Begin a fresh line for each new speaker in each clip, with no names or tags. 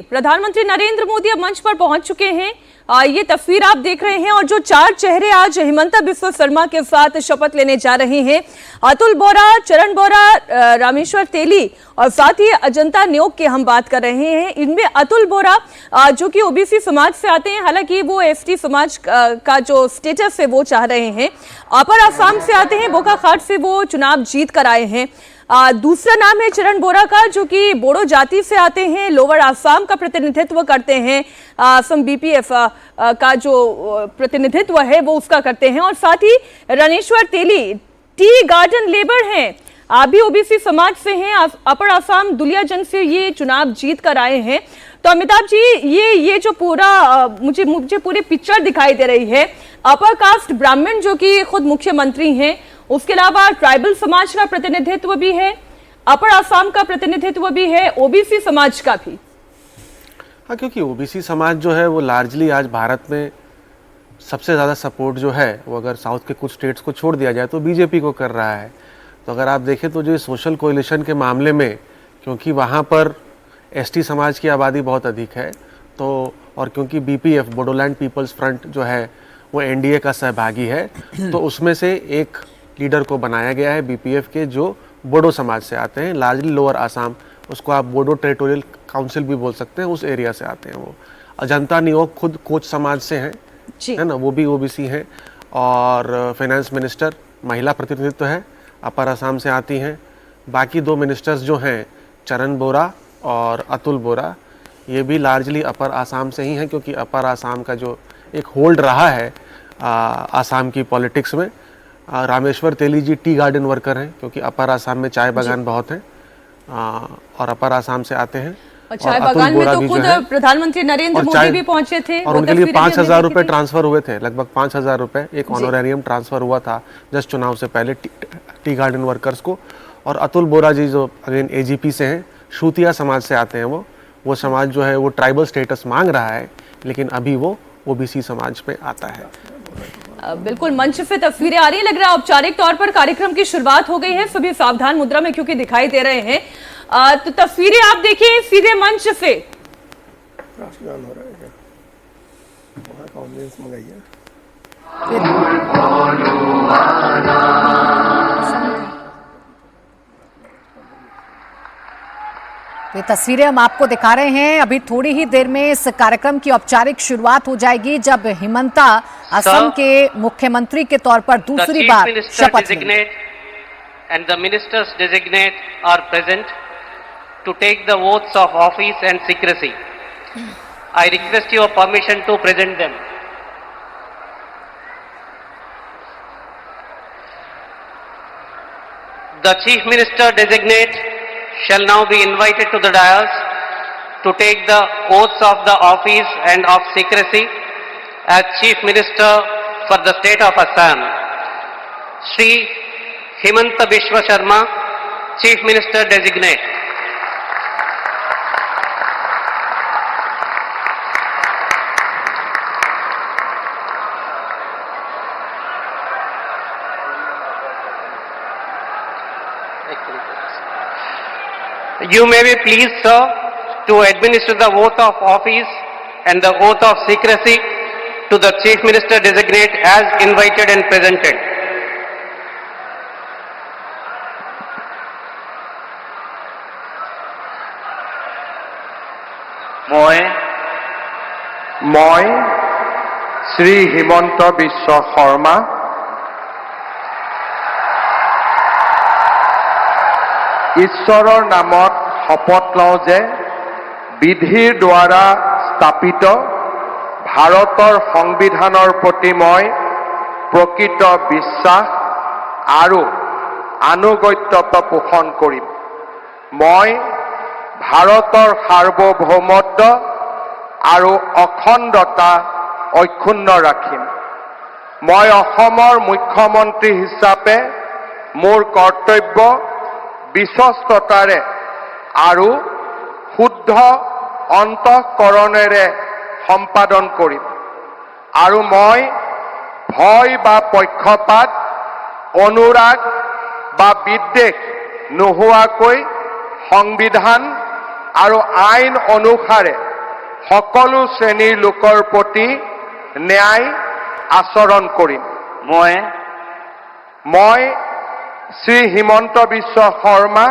प्रधानमंत्री नरेंद्र मोदी अब मंच पर पहुंच चुके हैं। ये तस्वीर आप देख रहे हैं और जो चार चेहरे आज हिमंता बिस्वा शर्मा के साथ शपथ लेने जा रहे हैं, अतुल बोरा, चरण बोरा, रामेश्वर तेली और साथ ही अजंता न्योक की हम बात कर रहे हैं। इनमें अतुल बोरा जो कि ओबीसी समाज से आते हैं, हालांकि वो एसटी समाज का जो स्टेटस है वो चाह रहे हैं। अपर आसाम से आते हैं, बोकाखाट से वो चुनाव जीत कर आए हैं। दूसरा नाम है चरण बोरा का, जो कि बोडो जाति से आते हैं, लोअर आसाम का प्रतिनिधित्व करते हैं। असम बीपीएफ का जो प्रतिनिधित्व है वो उसका करते हैं। और साथ ही रामेश्वर तेली टी गार्डन लेबर हैं, आप भी ओबीसी समाज से हैं। अपर आसाम दुलियाजन से ये चुनाव जीत कर आए हैं। तो अमिताभ जी, ये जो पूरा मुझे पूरी पिक्चर दिखाई दे रही है। अपर कास्ट ब्राह्मण जो कि खुद मुख्यमंत्री हैं, उसके अलावा ट्राइबल समाज का प्रतिनिधित्व भी है, अपर आसाम का प्रतिनिधित्व भी है, ओबीसी समाज का भी।
हाँ, क्योंकि ओबीसी समाज जो है वो लार्जली आज भारत में सबसे ज़्यादा सपोर्ट जो है वो अगर साउथ के कुछ स्टेट्स को छोड़ दिया जाए तो बीजेपी को कर रहा है। तो अगर आप देखें तो जो सोशल कोलिशन के मामले में, क्योंकि वहाँ पर एसटी समाज की आबादी बहुत अधिक है, तो और क्योंकि बीपीएफ बोडोलैंड पीपल्स फ्रंट जो है वो एनडीए का सहभागी है, तो उसमें से एक लीडर को बनाया गया है बीपीएफ के, जो बोडो समाज से आते हैं, लार्जली लोअर आसाम, उसको आप बोडो टेरिटोरियल काउंसिल भी बोल सकते हैं, उस एरिया से आते हैं वो। अजंता न्योक खुद कोच समाज से हैं, है ना, वो भी ओबीसी हैं। और फाइनेंस मिनिस्टर महिला प्रतिनिधित्व है, अपर आसाम से आती हैं। बाकी दो मिनिस्टर्स जो हैं, चरण बोरा और अतुल बोरा, ये भी लार्जली अपर आसाम से ही हैं, क्योंकि अपर आसाम का जो एक होल्ड रहा है आसाम की पॉलिटिक्स में। रामेश्वर तेली जी टी गार्डन वर्कर हैं, क्योंकि अपर आसाम में चाय बागान बहुत हैं और अपर आसाम से आते हैं।
और चाय बागान में तो खुद प्रधानमंत्री नरेंद्र मोदी भी पहुंचे थे
और उनके लिए 5,000 रुपए ट्रांसफर हुए थे, लगभग 5,000 रुपए एक ऑनोरेरियम ट्रांसफर हुआ था जस्ट चुनाव से पहले टी गार्डन वर्कर्स को। और अतुल बोरा जी जो अगेन एजीपी से हैं, शूतिया समाज से आते हैं, वो समाज जो है वो ट्राइबल स्टेटस मांग रहा है, लेकिन अभी वो ओबीसी समाज पे आता है।
बिल्कुल मंच से तस्वीरें आ रही है, लग रहा है औपचारिक तौर पर कार्यक्रम की शुरुआत हो गई है। सभी सावधान मुद्रा में क्योंकि दिखाई दे रहे हैं। तो तस्वीरें आप देखिए सीधे मंच से।
राष्ट्रगान हो रहा है क्या? वहाँ का ऑडियंस मंगाइए।
ये तस्वीरें हम आपको दिखा रहे हैं। अभी थोड़ी ही देर में इस कार्यक्रम की औपचारिक शुरुआत हो जाएगी, जब हिमंता असम के मुख्यमंत्री के तौर पर दूसरी बार शपथ लेंगे।
And the ministers designate are present to take the oaths of office and secrecy. I request your permission to present them. The Chief Minister designate shall now be invited to the dais to take the oaths of the office and of secrecy as Chief Minister for the state of Assam. Shri Himanta Biswa Sharma, Chief Minister designate. You may be pleased, sir, to administer the oath of office and the oath of secrecy to the Chief Minister designate as invited and presented.
মই শ্ৰী হিমন্ত বিশ্ব শৰ্মা ঈশ্বৰৰ নামত শপত লওঁ যে বিধিৰ দ্বাৰা স্থাপিত ভাৰতৰ সংবিধানৰ প্ৰতি মই প্ৰকৃত বিশ্বাস আৰু আনুগত্যতা পোষণ কৰিম। মই ভাৰতৰ সাৰ্বভৌমত্ব আৰু অখণ্ডতা অক্ষুণ্ণ ৰাখিম। মই অসমৰ মুখ্যমন্ত্ৰী হিচাপে মোৰ কৰ্তব্য বিশ্বস্ততাৰে আৰু শুদ্ধ অন্তঃকৰণেৰে সম্পাদন কৰিম আৰু মই ভয় বা পক্ষপাত, অনুৰাগ বা বিদ্বেষ নোহোৱাকৈ সংবিধান আৰু আইন অনুসাৰে সকলো শ্ৰেণীৰ লোকৰ প্ৰতি ন্যায় আচৰণ কৰিম। মই শ্ৰী হিমন্ত বিশ্ব শৰ্মা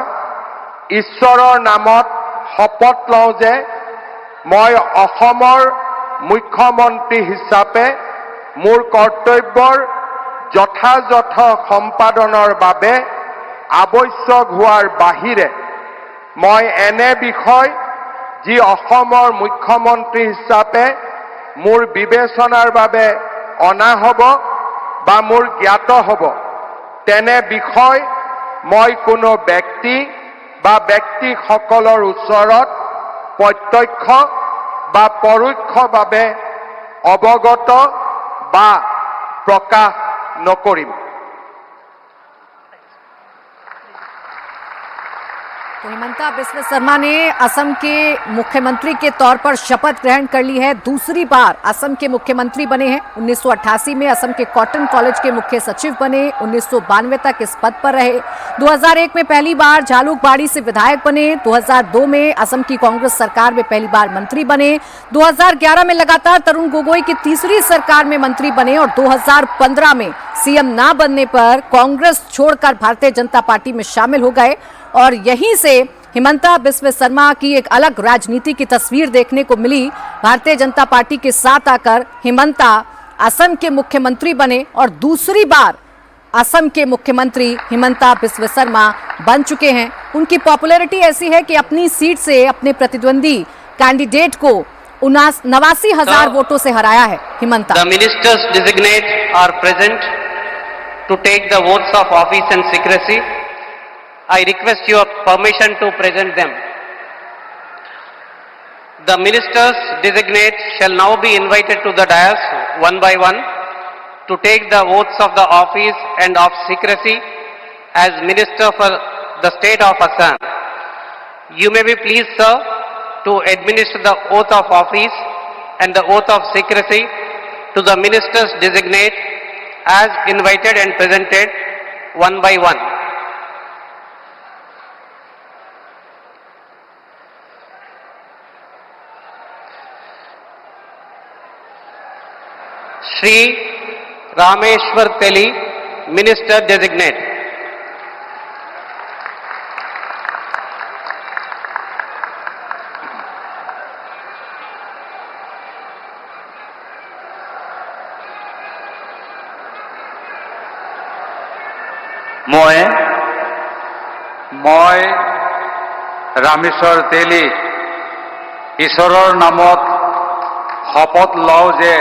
ঈশ্বৰৰ নামত শপত লওঁ যে মই অসমৰ মুখ্যমন্ত্ৰী হিচাপে মোৰ কৰ্তব্যৰ যথাযথ সম্পাদনৰ বাবে আৱশ্যক হোৱাৰ বাহিৰে মই এনে বিষয় যি অসমৰ মুখ্যমন্ত্ৰী হিচাপে মোৰ বিবেচনাৰ বাবে অনা হ'ব বা মোৰ জ্ঞাত হ'ব তেনে বিষয় মই কোনো ব্যক্তি বা ব্যক্তিসকলৰ ওচৰত প্ৰত্যক্ষ বা পৰোক্ষভাৱে অৱগত বা প্ৰকাশ নকৰিম।
तो हिमंता बिस्व शर्मा ने असम के मुख्यमंत्री के तौर पर शपथ ग्रहण कर ली है। दूसरी बार असम के मुख्यमंत्री बने हैं। 1988 में असम के कॉटन कॉलेज के मुख्य सचिव बने। 1992 तक इस पद पर रहे। 2001 में पहली बार झालुकबाड़ी से विधायक बने। 2002 में असम की कांग्रेस सरकार में पहली बार मंत्री बने। 2011 में लगातार तरुण गोगोई की तीसरी सरकार में मंत्री बने और 2015 में सीएम ना बनने पर कांग्रेस छोड़कर भारतीय जनता पार्टी में शामिल हो गए और यहीं से हिमंता बिस्व शर्मा की एक अलग राजनीति की तस्वीर देखने को मिली। भारतीय जनता पार्टी के साथ आकर हिमंता असम के मुख्यमंत्री बने और दूसरी बार असम के मुख्यमंत्री हिमंता बिस्व शर्मा बन चुके हैं। उनकी पॉपुलैरिटी ऐसी है कि अपनी सीट से अपने प्रतिद्वंदी कैंडिडेट को 89,000 वोटों से हराया है Himanta.
The ministers designate are present to take the oaths of office and secrecy. I request your permission to present them. The ministers designate shall now be invited to the dais one by one to take the oaths of the office and of secrecy as minister for the state of Assam. You may be pleased, sir, to administer the oath of office and the oath of secrecy to the ministers designate as invited and presented one by one. Shri Rameshwar Teli, Minister Designate.
মই ৰামেশ্বৰ তেলী ঈশ্বৰৰ নামত শপত লওঁ যে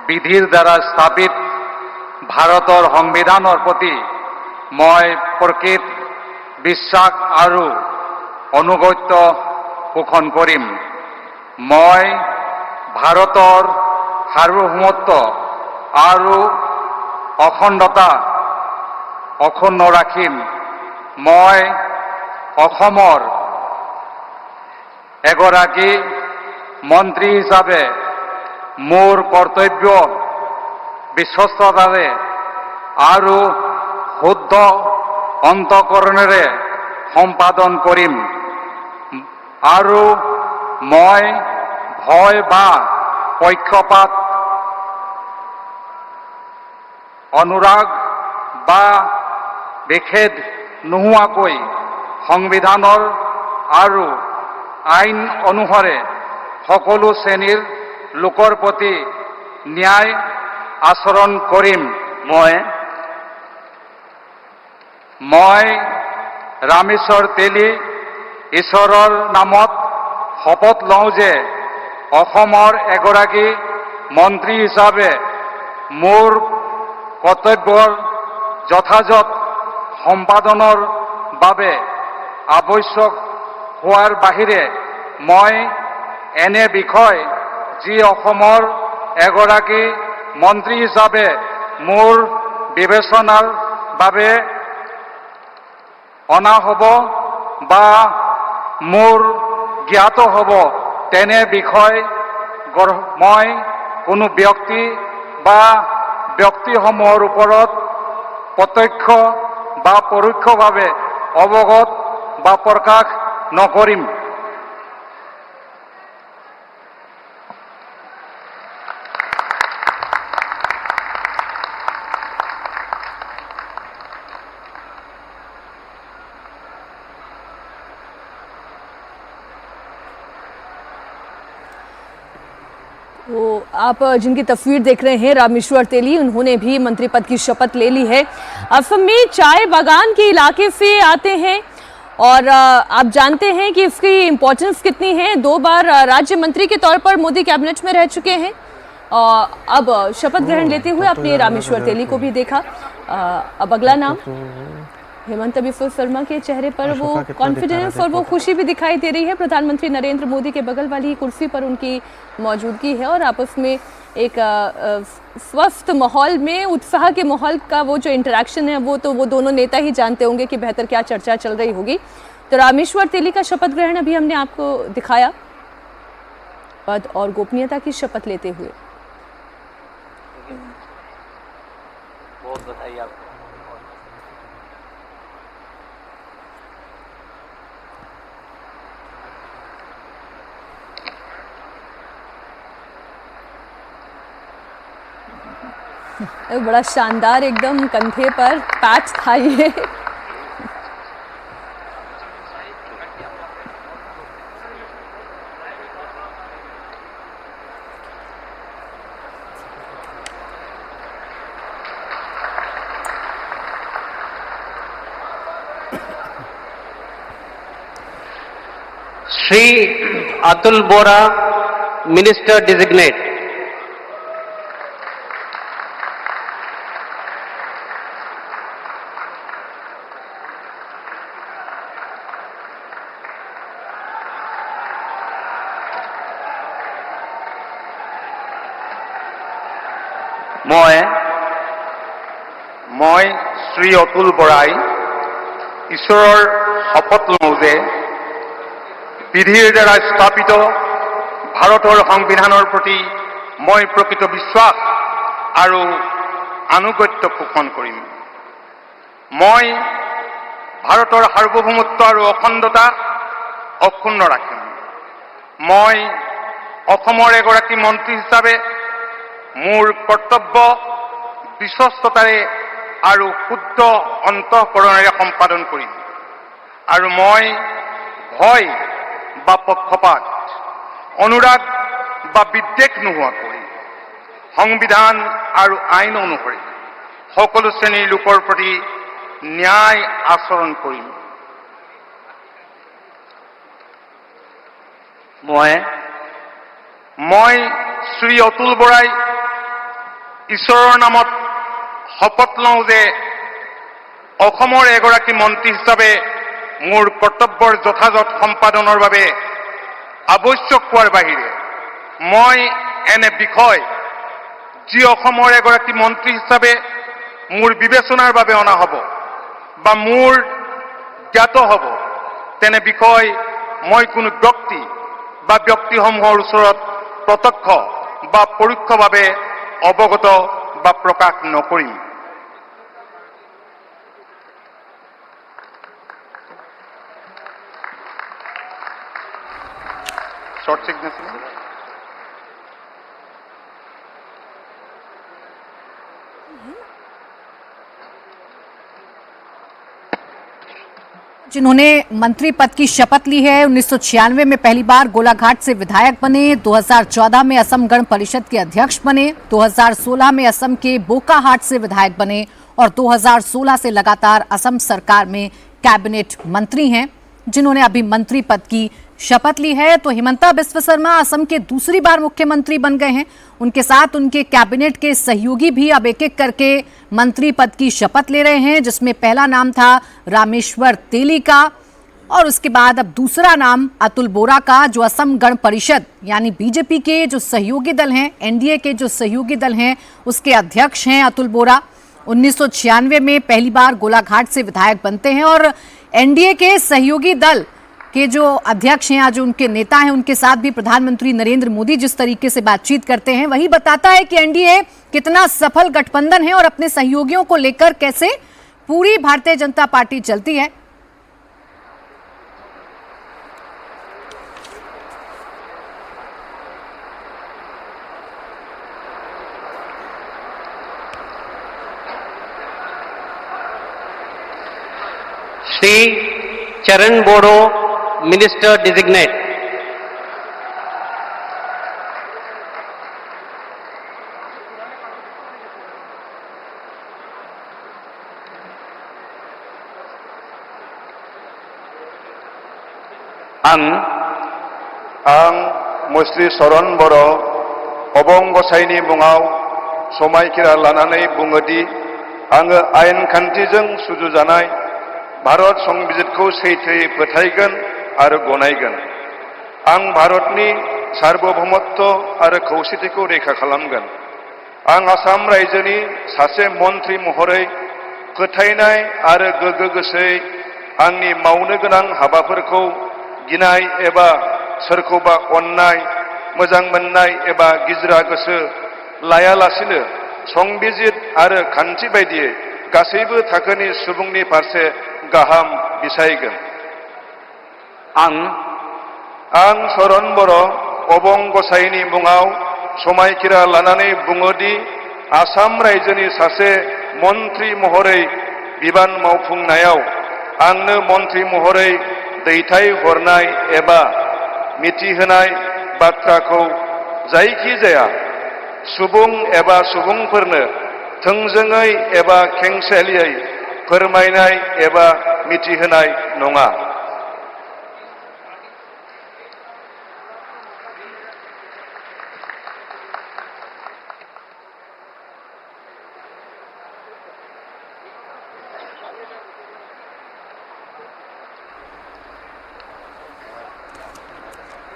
বিধিৰ দ্বাৰা স্থাপিত ভাৰতৰ সংবিধানৰ প্ৰতি মই প্ৰকৃত বিশ্বাস আৰু অনুগত্য পোষণ কৰিম। মই ভাৰতৰ সাৰ্বভৌমত্ব আৰু অখণ্ডতা অক্ষুণ্ণ ৰাখিম। মই অসমৰ এগৰাকী মন্ত্ৰী হিচাপে মোৰ কৰ্তব্য বিশ্বস্ততাৰে আৰু শুদ্ধ অন্তঃকৰণেৰে সম্পাদন কৰিম আৰু মই ভয় বা পক্ষপাত অনুৰাগ বা বিখেদ নোহোৱাকৈ সংবিধানৰ আৰু আইন অনুসাৰে সকলো শ্ৰেণীৰ লোকৰ প্ৰতি ন্যায় আচৰণ কৰিম। মই ৰামেশ্বৰ তেলী ঈশ্বৰৰ নামত শপত লওঁ যে অসমৰ এগৰাকী মন্ত্ৰী হিচাপে মোৰ কৰ্তব্যৰ যথাযথ সম্পাদনৰ বাবে আৱশ্যক হোৱাৰ বাহিৰে মই এনে বিষয় যি অসমৰ এগৰাকী মন্ত্ৰী হিচাপে মোৰ বিবেচনাৰ বাবে অনা হ'ব বা মোৰ জ্ঞাত হ'ব তেনে বিষয় মই কোনো ব্যক্তি বা ব্যক্তিসমূহৰ ওপৰত প্ৰত্যক্ষ বা পৰোক্ষভাৱে অৱগত বা প্ৰকাশ নকৰিম।
तो आप जिनकी तस्वीर देख रहे हैं रामेश्वर तेली, उन्होंने भी मंत्री पद की शपथ ले ली है। असम में चाय बागान के इलाके से आते हैं और आप जानते हैं कि इसकी इम्पोर्टेंस कितनी है। 2 बार राज्य मंत्री के तौर पर मोदी कैबिनेट में रह चुके हैं। अब शपथ ग्रहण लेते हुए आपने रामेश्वर तेली को भी देखा। अब अगला नाम हेमंत बिस्वा शर्मा के चेहरे पर वो कॉन्फिडेंस और वो खुशी भी दिखाई दे रही है। प्रधानमंत्री नरेंद्र मोदी के बगल वाली कुर्सी पर उनकी मौजूदगी है और आपस में एक स्वस्थ माहौल में, उत्साह के माहौल का वो जो इंटरेक्शन है वो दोनों नेता ही जानते होंगे कि बेहतर क्या चर्चा चल रही होगी। तो रामेश्वर तेली का शपथ ग्रहण अभी हमने आपको दिखाया, पद और गोपनीयता की शपथ लेते हुए।
बहुत बधाई आपको।
बड़ा शानदार एकदम कंधे पर पैच था ये।
Shri Atul Bora, Minister Designate.
মই শ্ৰী অতুল বৰাই ঈশ্বৰৰ শপত লওঁ যে বিধিৰ দ্বাৰা স্থাপিত ভাৰতৰ সংবিধানৰ প্ৰতি মই প্ৰকৃত বিশ্বাস আৰু আনুগত্য পোষণ কৰিম। মই ভাৰতৰ সাৰ্বভৌমত্ব আৰু অখণ্ডতা অক্ষুণ্ণ ৰাখিম। মই অসমৰ এগৰাকী মন্ত্ৰী হিচাপে মোৰ কৰ্তব্য বিশ্বস্ততাৰে আৰু শুদ্ধ অন্তঃকৰণেৰে সম্পাদন কৰিম আৰু মই ভয় বা পক্ষপাত, অনুৰাগ বা বিদ্বেষ নোহোৱাকৈ সংবিধান আৰু আইন অনুসৰি সকলো শ্ৰেণীৰ লোকৰ প্ৰতি ন্যায় আচৰণ কৰিম। মই শ্ৰী অতুল বৰাই ঈশ্বৰৰ নামত শপত লওঁ যে অসমৰ এগৰাকী মন্ত্ৰী হিচাপে মোৰ কৰ্তব্যৰ যথাযথ সম্পাদনৰ বাবে আৱশ্যক হোৱাৰ বাহিৰে মই এনে বিষয় যি অসমৰ এগৰাকী মন্ত্ৰী হিচাপে মোৰ বিবেচনাৰ বাবে অনা হ'ব বা মোৰ জ্ঞাত হ'ব তেনে বিষয় মই কোনো ব্যক্তি বা ব্যক্তিসমূহৰ ওচৰত প্ৰত্যক্ষ বা পৰোক্ষভাৱে অৱগত বা প্ৰকাশ নকৰিম। শর্ট সিগনেচার
जिन्होंने मंत्री पद की शपथ ली है। 1996 में पहली बार गोलाघाट से विधायक बने, 2014 में असम गण परिषद के अध्यक्ष बने, 2016 में असम के बोकाहाट से विधायक बने और 2016 से लगातार असम सरकार में कैबिनेट मंत्री हैं, जिन्होंने अभी मंत्री पद की शपथ ली है। तो हिमंता बिस्वा शर्मा असम के दूसरी बार मुख्यमंत्री बन गए हैं। उनके साथ उनके कैबिनेट के सहयोगी भी अब एक एक करके मंत्री पद की शपथ ले रहे हैं, जिसमें पहला नाम था रामेश्वर तेली का और उसके बाद अब दूसरा नाम अतुल बोरा का, जो असम गण परिषद यानी बीजेपी के जो सहयोगी दल हैं, एनडीए के जो सहयोगी दल हैं, उसके अध्यक्ष हैं अतुल बोरा। 1996 में पहली बार गोलाघाट से विधायक बनते हैं और एनडीए के सहयोगी दल के जो अध्यक्ष हैं, आज उनके नेता हैं, उनके साथ भी प्रधानमंत्री नरेंद्र मोदी जिस तरीके से बातचीत करते हैं वही बताता है कि एनडीए कितना सफल गठबंधन है और अपने सहयोगियों को लेकर कैसे पूरी भारतीय जनता पार्टी चलती है।
श्री चरण बोरो, Minister Designate.
आं मुस्रि चरण बर' अबं गसाइनि मुङाव समायखिरा लानानै बुङोदि आङो आयेन खान्थिजों सुजुजानाय भारत संबिजितखौ सैथोयै फोथायगोन आरो गनायगोन। आं भारतनि सार्वभौमत्व आरो खौसेथिखौ रैखा खालामगोन। आं आसाम रायजोनि सासे मन्थ्रि महरै फोथायनाय आरो गोगो गोसोयै आंनि मावनो गोनां हाबाफोरखौ गिनाय एबा सोरखौबा अननाय, मोजां मोननाय एबा गिज्रा गोसो लायालासिनो संबिजित आरो खान्थि बायदियै गासैबो थाखोनि सुबुंनि फारसे गाहाम बिसायगोन। आं चरण बर' अबं गसाइनि मुङाव समायखिरा लानानै बुङोदि आसाम रायजोनि सासे मन्थ्रि महरै बिबान मावफुंनायाव आंनो मन्थ्रि महरै दैथायहरनाय एबा मिथिहोनाय बाथ्राखौ जायखिजाया सुबुं एबा सुबुंफोरनो थोंजोङै एबा खेंसालियै फोरमायनाय एबा मिथिहोनाय नङा।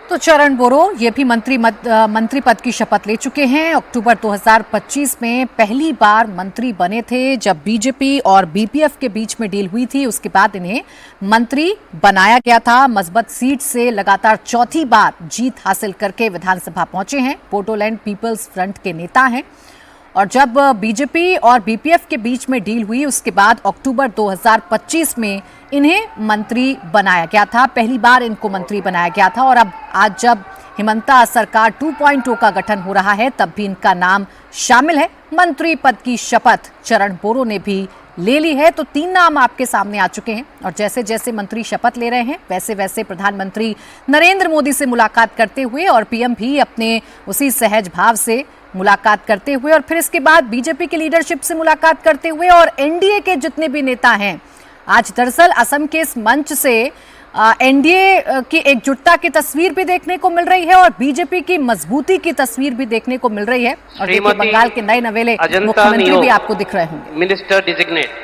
तो चरण बोरो ये भी मंत्री पद की शपथ ले चुके हैं। अक्टूबर 2025 में पहली बार मंत्री बने थे जब बीजेपी और बीपीएफ के बीच में डील हुई थी। उसके बाद इन्हें मंत्री बनाया गया था। मजबूत सीट से लगातार चौथी बार जीत हासिल करके विधानसभा पहुंचे हैं। बोडोलैंड पीपल्स फ्रंट के नेता हैं और जब बीजेपी और बीपीएफ के बीच में डील हुई उसके बाद अक्टूबर 2025 में इन्हें मंत्री बनाया गया था। पहली बार इनको मंत्री बनाया गया था और अब आज जब हिमंता सरकार 2.0 का गठन हो रहा है तब भी इनका नाम शामिल है। मंत्री पद की शपथ चरण बोरो ने भी ले ली है। तो 3 नाम आपके सामने आ चुके हैं और जैसे जैसे मंत्री शपथ ले रहे हैं वैसे वैसे प्रधानमंत्री नरेंद्र मोदी से मुलाकात करते हुए और पीएम भी अपने उसी सहज भाव से मुलाकात करते हुए और फिर इसके बाद बीजेपी की लीडरशिप से मुलाकात करते हुए और एनडीए के जितने भी नेता हैं आज दरअसल असम के इस मंच से एनडीए की एकजुटता की तस्वीर भी देखने को मिल रही है और बीजेपी की मजबूती की तस्वीर भी देखने को मिल रही है। और देखिए बंगाल के नए नवेले मुख्यमंत्री भी आपको दिख रहे होंगे।
मिनिस्टर डिजिग्नेट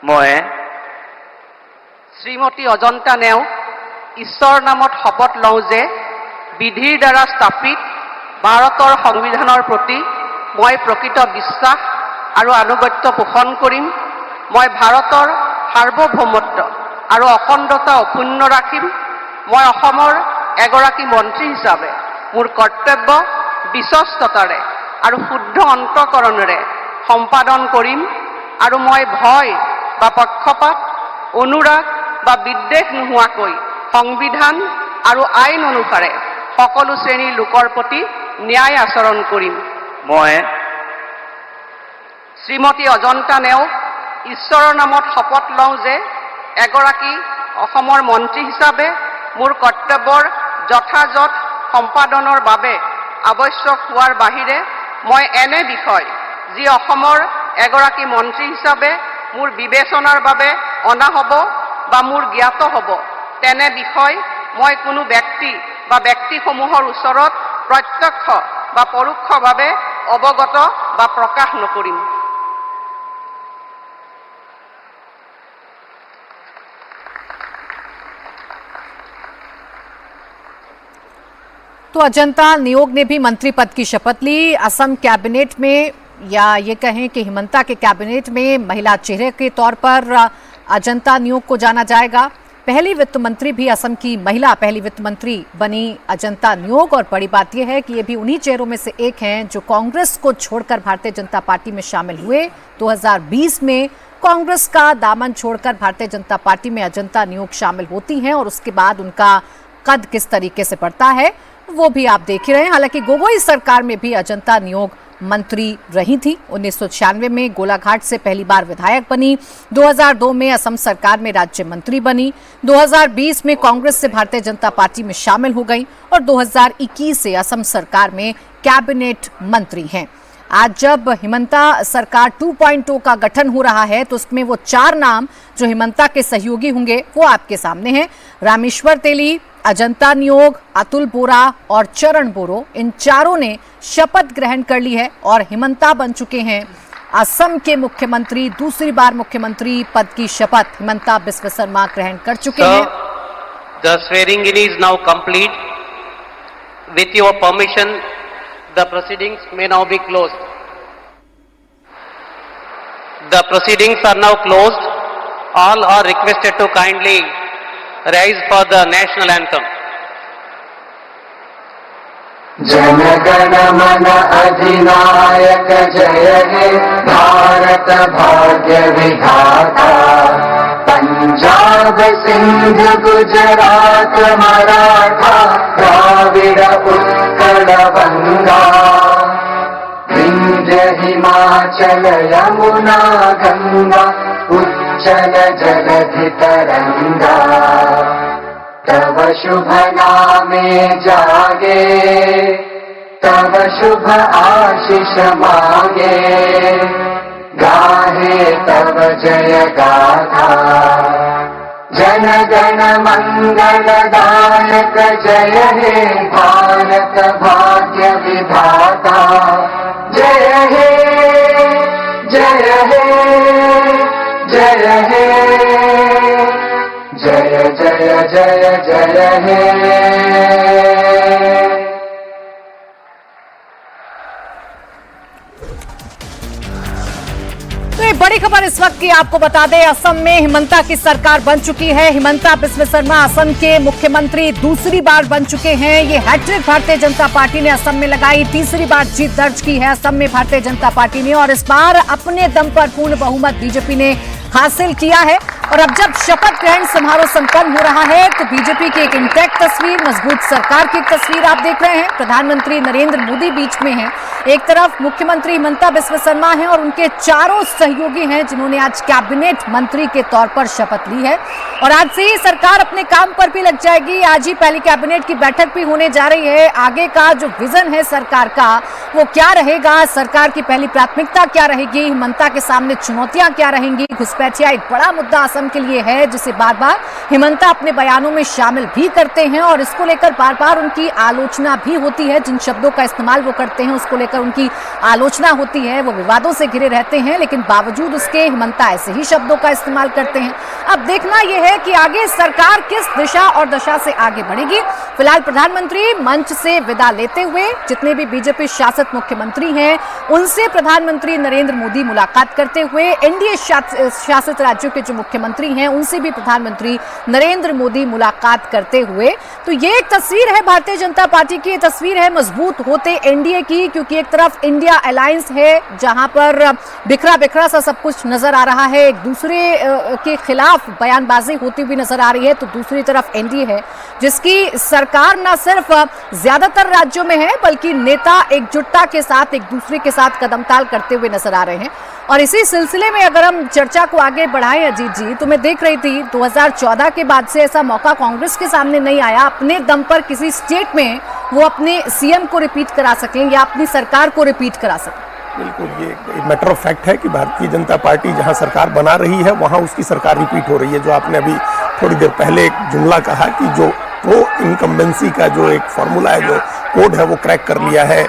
মই শ্ৰীমতী অজন্তা নেওগ ঈশ্বৰৰ নামত শপত লওঁ যে বিধিৰ দ্বাৰা স্থাপিত ভাৰতৰ সংবিধানৰ প্ৰতি মই প্ৰকৃত বিশ্বাস আৰু আনুগত্য পোষণ কৰিম। মই ভাৰতৰ সাৰ্বভৌমত্ব আৰু অখণ্ডতা অক্ষুণ্ণ ৰাখিম। মই অসমৰ এগৰাকী মন্ত্ৰী হিচাপে মোৰ কৰ্তব্য বিশ্বস্ততাৰে আৰু শুদ্ধ অন্তঃকৰণেৰে সম্পাদন কৰিম আৰু মই ভয় বা পক্ষপাত অনুৰাগ বা বিদ্বেষ নোহোৱাকৈ সংবিধান আৰু আইন অনুসাৰে সকলো শ্ৰেণীৰ লোকৰ প্ৰতি ন্যায় আচৰণ কৰিম। মই শ্ৰীমতী অজন্তা নেওগ ঈশ্বৰৰ নামত শপত লওঁ যে এগৰাকী অসমৰ মন্ত্ৰী হিচাপে মোৰ কৰ্তব্যৰ যথাযথ সম্পাদনৰ বাবে আৱশ্যক হোৱাৰ বাহিৰে মই এনে বিষয় যি অসমৰ এগৰাকী মন্ত্ৰী হিচাপে মোৰ বিবেচনাৰ বাবে অনা হ'ব বা মোৰ জ্ঞাত হ'ব তেনে বিষয় মই কোনো ব্যক্তি বা ব্যক্তিসমূহৰ ওচৰত প্ৰত্যক্ষ বা পৰোক্ষভাৱে অৱগত বা প্ৰকাশ নকৰিম।
तो अजंता नियोग ने भी मंत्री पद की शपथ ली। असम कैबिनेट में या ये कहें कि हिमंता के कैबिनेट में महिला चेहरे के तौर पर अजंता नियोग को जाना जाएगा। पहली वित्त मंत्री भी असम की महिला पहली वित्त मंत्री बनी अजंता नियोग और बड़ी बात यह है कि ये भी उन्हीं चेहरों में से एक हैं जो कांग्रेस को छोड़कर भारतीय जनता पार्टी में शामिल हुए। 2020 में कांग्रेस का दामन छोड़कर भारतीय जनता पार्टी में अजंता नियोग शामिल होती हैं और उसके बाद उनका कद किस तरीके से बढ़ता है वो भी आप देख ही रहे हैं। हालांकि गोगोई सरकार में भी अजंता नियोग मंत्री रही थी। 1996 में गोलाघाट से पहली बार विधायक बनी। 2002 में असम सरकार में राज्य मंत्री बनी। 2020 में कांग्रेस से भारतीय जनता पार्टी में शामिल हो गई और 2021 से असम सरकार में कैबिनेट मंत्री हैं। आज जब हिमंता सरकार 2.0 का गठन हो रहा है तो उसमें वो 4 नाम जो हिमंता के सहयोगी होंगे वो आपके सामने हैं। रामेश्वर तेली, अजंता नियोग, अतुल बोरा और चरण बोरो, इन चारों ने शपथ ग्रहण कर ली है और हिमंता बन चुके हैं असम के मुख्यमंत्री। दूसरी बार मुख्यमंत्री पद की शपथ हिमंता बिस्वा शर्मा ग्रहण कर चुके हैं।
The swearing in is now complete. With your permission, the proceedings may now be closed. The proceedings are now closed. All are requested to kindly rise for the national anthem.
Jana Gana मन अधिनायक जय हे भारत भाग्य विधाता। पंजाब सिंध गुजरात मराठा द्राविड़ उत्कल बंगा। विंध्य हिमाचल यमुना गंगा उच्चल जलधि तरंगा। तव शुभ नामे जागे तव शुभ आशीष मांगे। गाहे तव जय गाथा जन गण मंगल दायक जय हे भारत भाग्य विधाता। जय हे जय हे जय हे जय जय जय जय हे।
तो ये बड़ी खबर इस वक्त की आपको बता दें, असम में हिमंता की सरकार बन चुकी है। हिमंता बिस्वा शर्मा असम के मुख्यमंत्री दूसरी बार बन चुके हैं। ये हैट्रिक भारतीय जनता पार्टी ने असम में लगाई। तीसरी बार जीत दर्ज की है असम में भारतीय जनता पार्टी ने और इस बार अपने दम पर पूर्ण बहुमत बीजेपी ने हासिल किया है। और अब जब शपथ ग्रहण समारोह संपन्न हो रहा है तो बीजेपी की एक इंटैक्ट तस्वीर, मजबूत सरकार की एक तस्वीर आप देख रहे हैं। प्रधानमंत्री नरेंद्र मोदी बीच में हैं, एक तरफ मुख्यमंत्री हिमंता बिस्वा शर्मा हैं और उनके चारों सहयोगी हैं जिन्होंने आज कैबिनेट मंत्री के तौर पर शपथ ली है। और आज से ही सरकार अपने काम पर भी लग जाएगी। आज ही पहली कैबिनेट की बैठक भी होने जा रही है। आगे का जो विजन है सरकार का वो क्या रहेगा, सरकार की पहली प्राथमिकता क्या रहेगी, हिमंता के सामने चुनौतियां क्या रहेंगी। घुसपैठिया एक बड़ा मुद्दा असम के लिए है जिसे बार बार हिमंता अपने बयानों में शामिल भी करते हैं और इसको लेकर बार बार उनकी आलोचना भी होती है। जिन शब्दों का इस्तेमाल वो करते हैं उसको लेकर उनकी आलोचना होती है। वो विवादों से घिरे रहते हैं लेकिन बावजूद उसके हिमंता ऐसे ही शब्दों का इस्तेमाल करते हैं। अब देखना यह है कि आगे सरकार किस दिशा और दशा से आगे बढ़ेगी। फिलहाल प्रधानमंत्री मंच से विदा लेते हुए जितने भी बीजेपी शासित मुख्यमंत्री हैं उनसे प्रधानमंत्री नरेंद्र मोदी मुलाकात करते हुए, एनडीए शासित राज्यों के जो मुख्यमंत्री हैं उनसे भी प्रधानमंत्री नरेंद्र मोदी मुलाकात करते हुए। तो ये एक तस्वीर है भारतीय जनता पार्टी की, ये तस्वीर है मजबूत होते एनडीए की, क्योंकि एक तरफ इंडिया अलायंस है जहां पर बिखरा बिखरा सा सब कुछ नजर आ रहा है, एक दूसरे के खिलाफ बयानबाजी होती हुई नजर आ रही है, तो दूसरी तरफ एनडीए है जिसकी सरकार न सिर्फ ज्यादातर राज्यों में है बल्कि नेता एकजुटता के साथ एक दूसरे के साथ कदमताल करते हुए नजर आ रहे हैं। और इसी सिलसिले में अगर हम चर्चा को आगे बढ़ाएं अजीत जी, तो मैं देख रही थी 2014 के बाद से ऐसा मौका कांग्रेस के सामने नहीं आया अपने दम पर किसी स्टेट में वो अपने सीएम को रिपीट करा सकें या अपनी सरकार को रिपीट करा सकें।
बिल्कुल, ये मैटर ऑफ फैक्ट है कि भारतीय जनता पार्टी जहां सरकार बना रही है वहां उसकी सरकार रिपीट हो रही है। जो आपने अभी थोड़ी देर पहले एक जुमला कहा कि जो प्रो इनकम्बेंसी का जो एक फॉर्मूला है, जो कोड है, वो क्रैक कर लिया है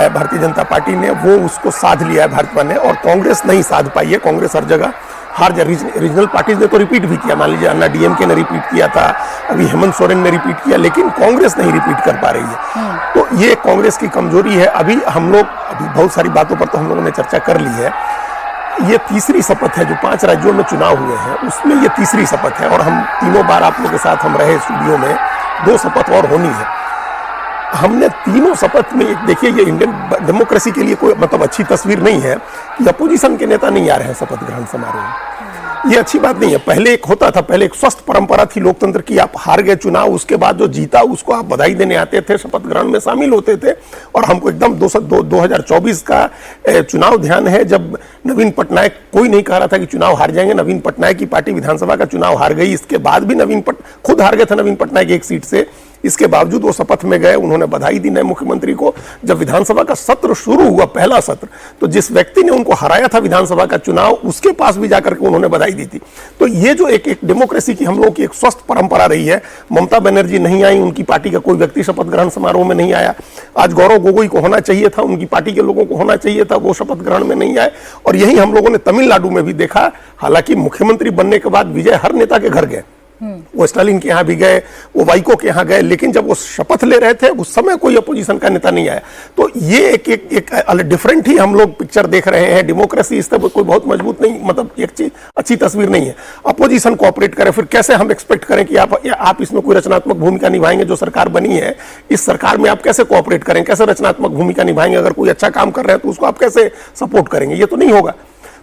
भारतीय जनता पार्टी ने, वो उसको साध लिया है भाजपा ने और कांग्रेस नहीं साध पाई है। कांग्रेस हर जगह हार जा, रीजनल पार्टीज ने तो रिपीट भी किया, मान लीजिए अन्ना डीएमके ने रिपीट किया था, अभी हेमंत सोरेन ने रिपीट किया, लेकिन कांग्रेस नहीं रिपीट कर पा रही है। तो ये कांग्रेस की कमजोरी है। अभी बहुत सारी बातों पर तो हम लोगों ने चर्चा कर ली है। ये तीसरी शपथ है, जो 5 राज्यों में चुनाव हुए हैं उसमें ये तीसरी शपथ है और हम तीनों बार आप लोगों के साथ हम रहे स्टूडियो में, 2 शपथ और होनी है। हमने तीनों शपथ में, देखिए ये इंडियन डेमोक्रेसी के लिए कोई मतलब अच्छी तस्वीर नहीं है कि अपोजिशन के नेता नहीं आ रहे हैं शपथ ग्रहण समारोह में। ये अच्छी बात नहीं है। पहले एक होता था, पहले एक स्वस्थ परंपरा थी लोकतंत्र की, आप हार गए चुनाव, उसके बाद जो जीता उसको आप बधाई देने आते थे, शपथ ग्रहण में शामिल होते थे। और हमको एकदम 2024 का चुनाव ध्यान है, जब नवीन पटनायक, कोई नहीं कह रहा था कि चुनाव हार जाएंगे, नवीन पटनायक की पार्टी विधानसभा का चुनाव हार गई। इसके बाद भी खुद हार गए थे नवीन पटनायक एक सीट से, इसके बावजूद वो शपथ में गए, उन्होंने बधाई दी नए मुख्यमंत्री को। जब विधानसभा का सत्र शुरू हुआ, पहला सत्र, तो जिस व्यक्ति ने उनको हराया था विधानसभा का चुनाव, उसके पास भी जाकर के उन्होंने बधाई दी थी। तो ये जो एक डेमोक्रेसी की हम लोगों की एक स्वस्थ परंपरा रही है। ममता बनर्जी नहीं आई, उनकी पार्टी का कोई व्यक्ति शपथ ग्रहण समारोह में नहीं आया। आज गौरव गोगोई को होना चाहिए था, उनकी पार्टी के लोगों को होना चाहिए था, वो शपथ ग्रहण में नहीं आए। और यही हम लोगों ने तमिलनाडु में भी देखा। हालांकि मुख्यमंत्री बनने के बाद विजय हर नेता के घर गए, वो स्टालिन के यहाँ भी गए, वो वाइको के यहाँ गए, लेकिन जब वो शपथ ले रहे थे उस समय कोई अपोजिशन का नेता नहीं आया। तो ये एक डिफरेंट ही हम लोग पिक्चर देख रहे हैं। डेमोक्रेसी इस तरह कोई बहुत मजबूत नहीं, मतलब एक अच्छी तस्वीर नहीं है। अपोजिशन कोऑपरेट करे, फिर कैसे हम एक्सपेक्ट करें कि आप इसमें कोई रचनात्मक भूमिका निभाएंगे? जो सरकार बनी है, इस सरकार में आप कैसे कोऑपरेट करें, कैसे रचनात्मक भूमिका निभाएंगे? अगर कोई अच्छा काम कर रहे हैं तो उसको आप कैसे सपोर्ट करेंगे? ये तो नहीं होगा।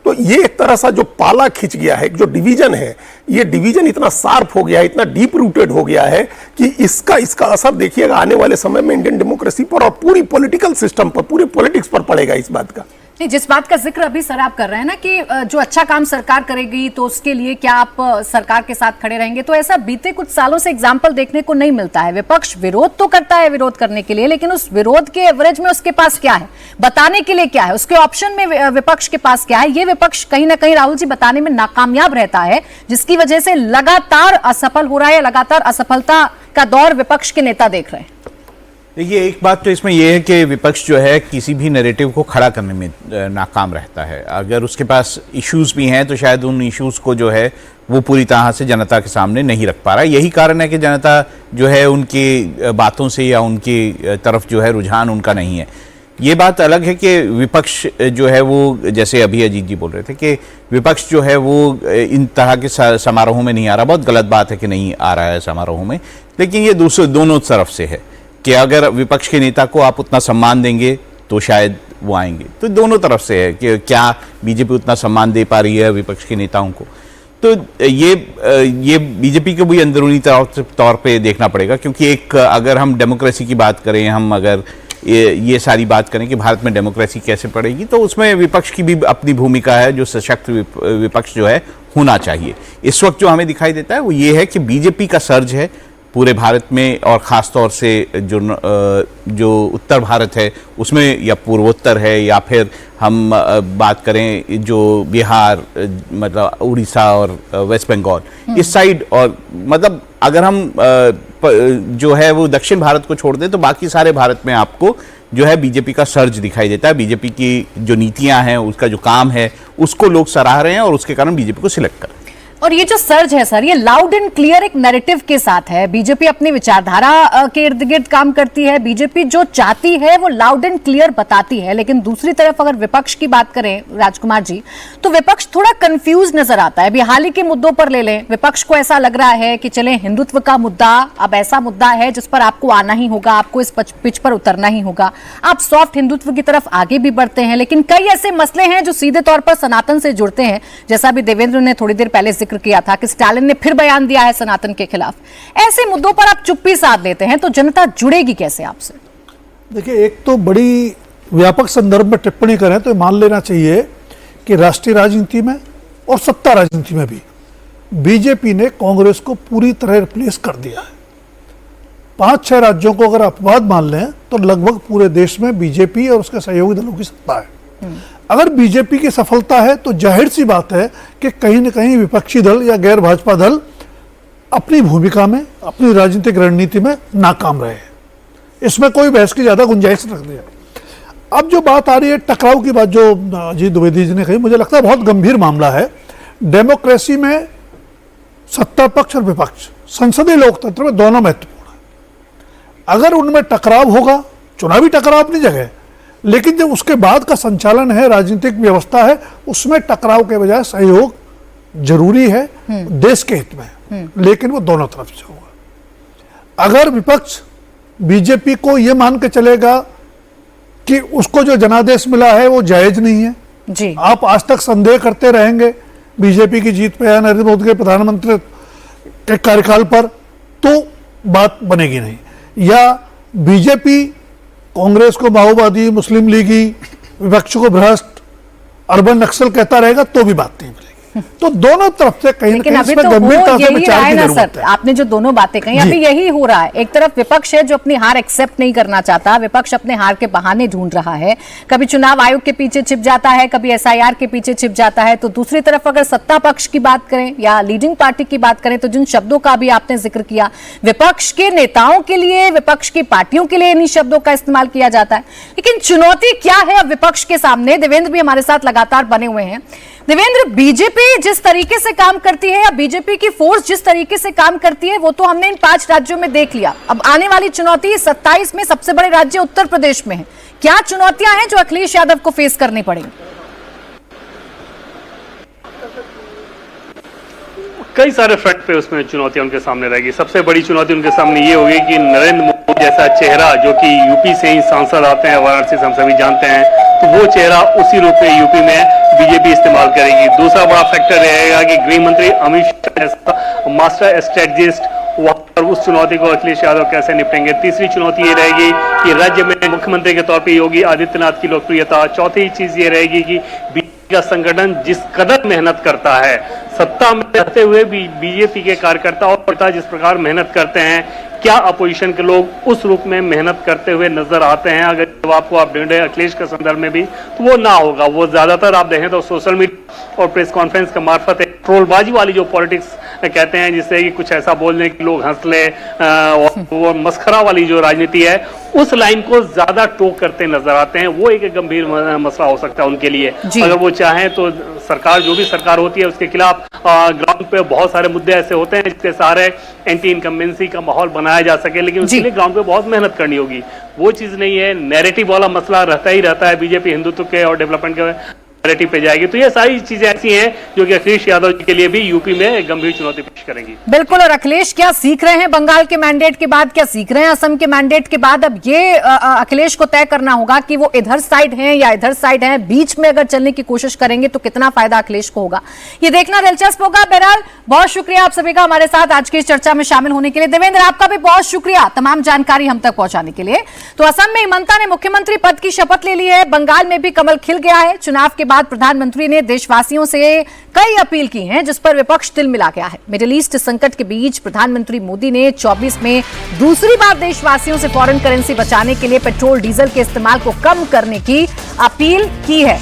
तो ये एक तरह सा जो पाला खिंच गया है, जो डिवीजन है, ये डिवीजन इतना शार्प हो गया है, इतना डीप रूटेड हो गया है कि इसका असर देखिएगा आने वाले समय में इंडियन डेमोक्रेसी पर और पूरी पॉलिटिकल सिस्टम पर, पूरे पॉलिटिक्स पर पड़ेगा इस बात का।
नहीं, जिस बात का जिक्र अभी सर आप कर रहे हैं ना कि जो अच्छा काम सरकार करेगी तो उसके लिए क्या आप सरकार के साथ खड़े रहेंगे, तो ऐसा बीते कुछ सालों से एग्जाम्पल देखने को नहीं मिलता है। विपक्ष विरोध तो करता है विरोध करने के लिए, लेकिन उस विरोध के एवरेज में उसके पास क्या है, बताने के लिए क्या है, उसके ऑप्शन में विपक्ष के पास क्या है, ये विपक्ष कहीं ना कहीं राहुल जी बताने में नाकामयाब रहता है, जिसकी वजह से लगातार असफल हो रहा है। लगातार असफलता का दौर विपक्ष के नेता देख रहे हैं।
देखिए, एक बात तो इसमें यह है कि विपक्ष जो है किसी भी नैरेटिव को खड़ा करने में नाकाम रहता है। अगर उसके पास इश्यूज भी हैं तो शायद उन इश्यूज को जो है वो पूरी तरह से जनता के सामने नहीं रख पा रहा है। यही कारण है कि जनता जो है उनकी बातों से या उनकी तरफ जो है रुझान उनका नहीं है। ये बात अलग है कि विपक्ष जो है वो, जैसे अभी अजीत जी बोल रहे थे कि विपक्ष जो है वो इन तरह के समारोहों में नहीं आ रहा। बहुत गलत बात है कि नहीं आ रहा है समारोह में, लेकिन ये दोनों तरफ से है कि अगर विपक्ष के नेता को आप उतना सम्मान देंगे तो शायद वो आएंगे। तो दोनों तरफ से है कि क्या बीजेपी उतना सम्मान दे पा रही है विपक्ष के नेताओं को। तो ये बीजेपी को भी अंदरूनी तौर पे देखना पड़ेगा, क्योंकि एक अगर हम डेमोक्रेसी की बात करें, हम अगर ये सारी बात करें कि भारत में डेमोक्रेसी कैसे पड़ेगी, तो उसमें विपक्ष की भी अपनी भूमिका है। जो सशक्त विपक्ष जो है होना चाहिए। इस वक्त जो हमें दिखाई देता है वो ये है कि बीजेपी का सर्ज है पूरे भारत में, और ख़ास तौर से जो उत्तर भारत है उसमें, या पूर्वोत्तर है, या फिर हम बात करें जो बिहार, मतलब उड़ीसा और वेस्ट बंगाल, इस साइड, और मतलब अगर हम जो है वो दक्षिण भारत को छोड़ दें तो बाकी सारे भारत में आपको जो है बीजेपी का सर्ज दिखाई देता है। बीजेपी की जो नीतियां हैं, उसका जो काम है, उसको लोग सराह रहे हैं और उसके कारण बीजेपी को सिलेक्ट कर रहे हैं।
और ये जो सर्ज है सर, ये लाउड एंड क्लियर एक नैरेटिव के साथ है। बीजेपी अपनी विचारधारा के इर्द गिर्द काम करती है। बीजेपी जो चाहती है वो लाउड एंड क्लियर बताती है। लेकिन दूसरी तरफ अगर विपक्ष की बात करें राजकुमार जी, तो विपक्ष थोड़ा कंफ्यूज नजर आता है। अभी हाल ही के मुद्दों पर ले लें, विपक्ष को ऐसा लग रहा है कि चले हिंदुत्व का मुद्दा अब ऐसा मुद्दा है जिस पर आपको आना ही होगा, आपको इस पिच पर उतरना ही होगा। आप सॉफ्ट हिंदुत्व की तरफ आगे भी बढ़ते हैं, लेकिन कई ऐसे मसले हैं जो सीधे तौर पर सनातन से जुड़ते हैं। जैसा भी देवेंद्र ने थोड़ी देर पहले जिक्र किया था कि स्टालिन ने फिर बयान दिया है सनातन के खिलाफ। ऐसे मुद्दों पर आप चुप्पी साध लेते हैं तो जनता जुड़ेगी कैसे आपसे?
देखिए, एक तो बड़ी व्यापक संदर्भ में टिप्पणी करें तो मान लेना चाहिए कि राष्ट्रीय राजनीति में और सत्ता राजनीति में भी बीजेपी ने कांग्रेस को पूरी तरह रिप्लेस कर दिया है। 5-6 राज्यों को अगर अपवाद मान लें तो लगभग पूरे देश में बीजेपी और उसके सहयोगी दलों की सत्ता है। अगर बीजेपी की सफलता है तो जाहिर सी बात है कि कहीं न कहीं विपक्षी दल या गैर भाजपा दल अपनी भूमिका में, अपनी राजनीतिक रणनीति में नाकाम रहे। इसमें कोई बहस की ज्यादा गुंजाइश रख दिया। अब जो बात आ रही है टकराव की बात, जो अजीत द्विवेदी जी ने कही, मुझे लगता है बहुत गंभीर मामला है। डेमोक्रेसी में सत्ता पक्ष और विपक्ष, संसदीय लोकतंत्र में दोनों महत्वपूर्ण है। अगर उनमें टकराव होगा, चुनावी टकराव अपनी जगह, लेकिन जब उसके बाद का संचालन है, राजनीतिक व्यवस्था है, उसमें टकराव के बजाय सहयोग जरूरी है देश के हित में, लेकिन वो दोनों तरफ से होगा। अगर विपक्ष बीजेपी को यह मान के चलेगा कि उसको जो जनादेश मिला है वो जायज नहीं है जी, आप आज तक संदेह करते रहेंगे, बीजेपी की जीत पे है, नरेंद्र मोदी के प्रधानमंत्री के कार्यकाल पर, तो बात बनेगी नहीं। या बीजेपी कांग्रेस को माओवादी, मुस्लिम लीगी, विपक्ष को भ्रष्ट, अर्बन नक्सल कहता रहेगा तो भी बात नहीं बनेगी। तो दोनों तरफ से कहीं ना कहीं इसमें गंभीरता से विचार की जरूरत है।
आपने जो दोनों बातें कही, अभी यही हो रहा है। एक तरफ विपक्ष है जो अपनी हार एक्सेप्ट नहीं करना चाहता, विपक्ष अपने हार के बहाने ढूंढ रहा है, कभी चुनाव आयोग के पीछे छिप जाता है, कभी एसआईआर के पीछे छिप जाता है। तो दूसरी तरफ अगर सत्ता पक्ष की बात करें या लीडिंग पार्टी की बात करें, तो जिन शब्दों का भी आपने जिक्र किया, विपक्ष के नेताओं के लिए, विपक्ष की पार्टियों के लिए इन्हीं शब्दों का इस्तेमाल किया जाता है। लेकिन चुनौती क्या है अब विपक्ष के सामने? देवेंद्र भी हमारे साथ लगातार बने हुए हैं। देवेंद्र, बीजेपी जिस तरीके से काम करती है या बीजेपी की फोर्स जिस तरीके से काम करती है, वो तो हमने इन 5 राज्यों में देख लिया। अब आने वाली चुनौती 27 में सबसे बड़े राज्य उत्तर प्रदेश में है। क्या चुनौतियां हैं जो अखिलेश यादव को फेस करनी पड़ेंगी?
कई सारे फ्रंट पे उसमें चुनौतियां उनके सामने रहेगी। सबसे बड़ी चुनौती उनके सामने ये होगी कि नरेंद्र मोदी जैसा चेहरा, जो कि यूपी से ही सांसद आते हैं, वाराणसी से हम सभी जानते हैं, तो वो चेहरा उसी रूप में यूपी में बीजेपी इस्तेमाल करेगी। दूसरा बड़ा फैक्टर रहेगा कि गृह मंत्री अमित शाह जैसा मास्टर स्ट्रेटजिस्ट, वहां पर उस चुनौती को अखिलेश यादव कैसे निपटेंगे। तीसरी चुनौती ये रहेगी कि राज्य में मुख्यमंत्री के तौर पर योगी आदित्यनाथ की लोकप्रियता। चौथी चीज ये रहेगी कि बीजेपी का संगठन जिस कदर मेहनत करता है, सत्ता में रहते हुए भी बीजेपी के कार्यकर्ता और नेता जिस प्रकार मेहनत करते हैं, क्या अपोजिशन के लोग उस रूप में मेहनत करते हुए नजर आते हैं? अगर जब आपको आप ढूंढे अखिलेश के संदर्भ में भी, तो वो ना होगा। वो ज्यादातर आप देखें तो सोशल मीडिया और प्रेस कॉन्फ्रेंस के मार्फत ट्रोलबाजी वाली जो पॉलिटिक्स कहते हैं, जिससे कि कुछ ऐसा बोलने कि लोग हंस ले, और वो मस्खरा वाली जो राजनीति है, उस लाइन को ज्यादा टोक करते नजर आते हैं। वो एक गंभीर मसला हो सकता है उनके लिए। अगर वो चाहें तो सरकार, जो भी सरकार होती है, उसके खिलाफ ग्राउंड पे बहुत सारे मुद्दे ऐसे होते हैं जिसके सारे एंटी इनकम्बेंसी का माहौल बनाया जा सके, लेकिन उसके लिए ग्राउंड पे बहुत मेहनत करनी होगी। वो चीज नहीं है। नैरेटिव वाला मसला रहता ही रहता है। बीजेपी हिंदुत्व के और डेवलपमेंट के नैरेटिव पे जाएगी। तो ये सारी चीजें ऐसी हैं जो कि अखिलेश यादव जी के लिए भी यूपी में गंभीर चुनौती पेश करेंगी।
बिल्कुल। और अखिलेश क्या सीख रहे हैं बंगाल के मैंडेट के बाद, क्या सीख रहे हैं असम के मैंडेट के बाद? अब ये अखिलेश को तय करना होगा कि वो इधर साइड हैं या इधर साइड हैं। बीच में अगर चलने की कोशिश करेंगे तो कितना फायदा अखिलेश को होगा, ये देखना दिलचस्प होगा। बहरहाल बहुत शुक्रिया आप सभी का हमारे साथ आज की इस चर्चा में शामिल होने के लिए। देवेंद्र, आपका भी बहुत शुक्रिया तमाम जानकारी हम तक पहुंचाने के लिए। तो असम में हिमंता ने मुख्यमंत्री पद की शपथ ले ली है। बंगाल में भी कमल खिल गया है। चुनाव के बाद प्रधानमंत्री ने देशवासियों से कई अपील की हैं, जिस पर विपक्ष तिल मिला गया है। मिडिल ईस्ट संकट के बीच प्रधानमंत्री मोदी ने 24 में दूसरी बार देशवासियों से फॉरेन करेंसी बचाने के लिए पेट्रोल डीजल के इस्तेमाल को कम करने की अपील की है।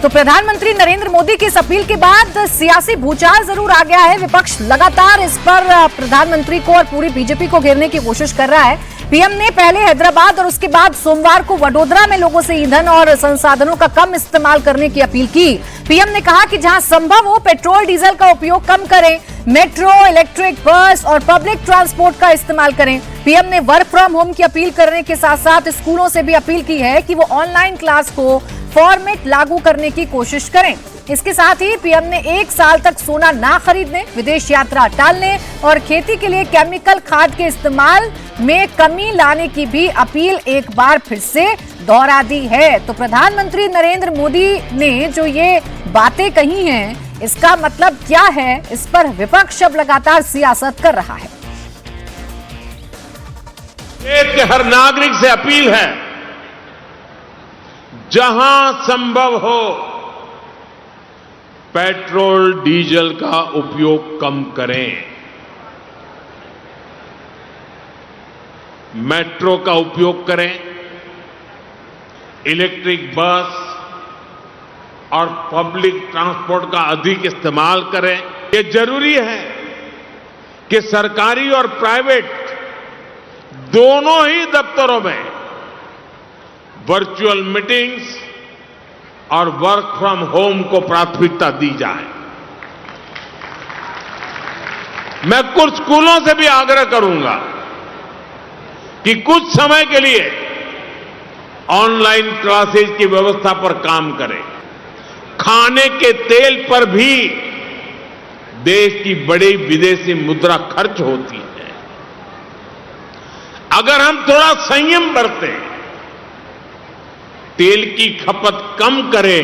तो प्रधानमंत्री नरेंद्र मोदी की इस अपील के बाद सियासी भूचाल जरूर आ गया है। विपक्ष लगातार इस पर प्रधानमंत्री को और पूरी बीजेपी को घेरने की कोशिश कर रहा है। पीएम ने पहले हैदराबाद और उसके बाद सोमवार को वडोदरा में लोगों से ईंधन और संसाधनों का कम इस्तेमाल करने की अपील की। पीएम ने कहा कि जहां संभव हो पेट्रोल डीजल का उपयोग कम करें, मेट्रो, इलेक्ट्रिक बस और पब्लिक ट्रांसपोर्ट का इस्तेमाल करें। पीएम ने वर्क फ्रॉम होम की अपील करने के साथ साथ स्कूलों से भी अपील की है कि वो ऑनलाइन क्लास को फॉर्मेट लागू करने की कोशिश करें। इसके साथ ही पीएम ने 1 साल तक सोना ना खरीदने, विदेश यात्रा टालने और खेती के लिए केमिकल खाद के इस्तेमाल में कमी लाने की भी अपील एक बार फिर से दोहरा दी है। तो प्रधानमंत्री नरेंद्र मोदी ने जो ये बातें कही हैं, इसका मतलब क्या है, इस पर विपक्ष अब लगातार सियासत कर रहा है।
देश के हर नागरिक से अपील है, जहां संभव हो पेट्रोल डीजल का उपयोग कम करें, मेट्रो का उपयोग करें, इलेक्ट्रिक बस और पब्लिक ट्रांसपोर्ट का अधिक इस्तेमाल करें। ये जरूरी है कि सरकारी और प्राइवेट दोनों ही दफ्तरों में वर्चुअल मीटिंग्स और वर्क फ्रॉम होम को प्राथमिकता दी जाए। मैं कुछ स्कूलों से भी आग्रह करूंगा कि कुछ समय के लिए ऑनलाइन क्लासेज की व्यवस्था पर काम करें। खाने के तेल पर भी देश की बड़ी विदेशी मुद्रा खर्च होती है। अगर हम थोड़ा संयम बरतें, तेल की खपत कम करें,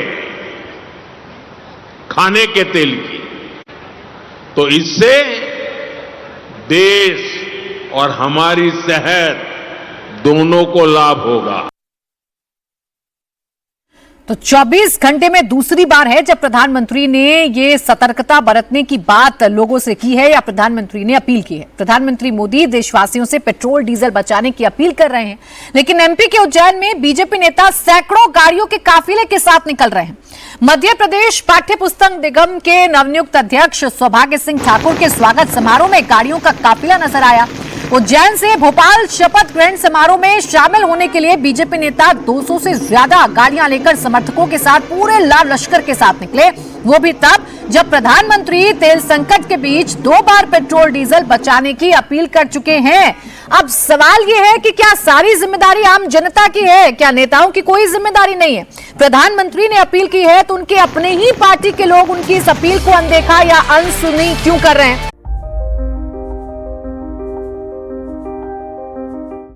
खाने के तेल की। तो इससे देश और हमारी सेहत दोनों को लाभ होगा।
तो 24 घंटे में दूसरी बार है जब प्रधानमंत्री ने ये सतर्कता बरतने की बात लोगों से की है या प्रधानमंत्री ने अपील की है। प्रधानमंत्री मोदी देशवासियों से पेट्रोल डीजल बचाने की अपील कर रहे हैं, लेकिन एमपी के उज्जैन में बीजेपी नेता सैकड़ों गाड़ियों के काफिले के साथ निकल रहे हैं। मध्य प्रदेश पाठ्य पुस्तक निगम के नवनियुक्त अध्यक्ष सौभाग्य सिंह ठाकुर के स्वागत समारोह में गाड़ियों का काफिला नजर आया। उज्जैन से भोपाल शपथ ग्रहण समारोह में शामिल होने के लिए बीजेपी नेता 200 से ज्यादा गाड़ियां लेकर समर्थकों के साथ पूरे लाल लश्कर के साथ निकले, वो भी तब जब प्रधानमंत्री तेल संकट के बीच 2 बार पेट्रोल डीजल बचाने की अपील कर चुके हैं। अब सवाल ये है कि क्या सारी जिम्मेदारी आम जनता की है? क्या नेताओं की कोई जिम्मेदारी नहीं है? प्रधानमंत्री ने अपील की है तो उनके अपने ही पार्टी के लोग उनकी इस अपील को अनदेखा या अनसुनी क्यों कर रहे हैं?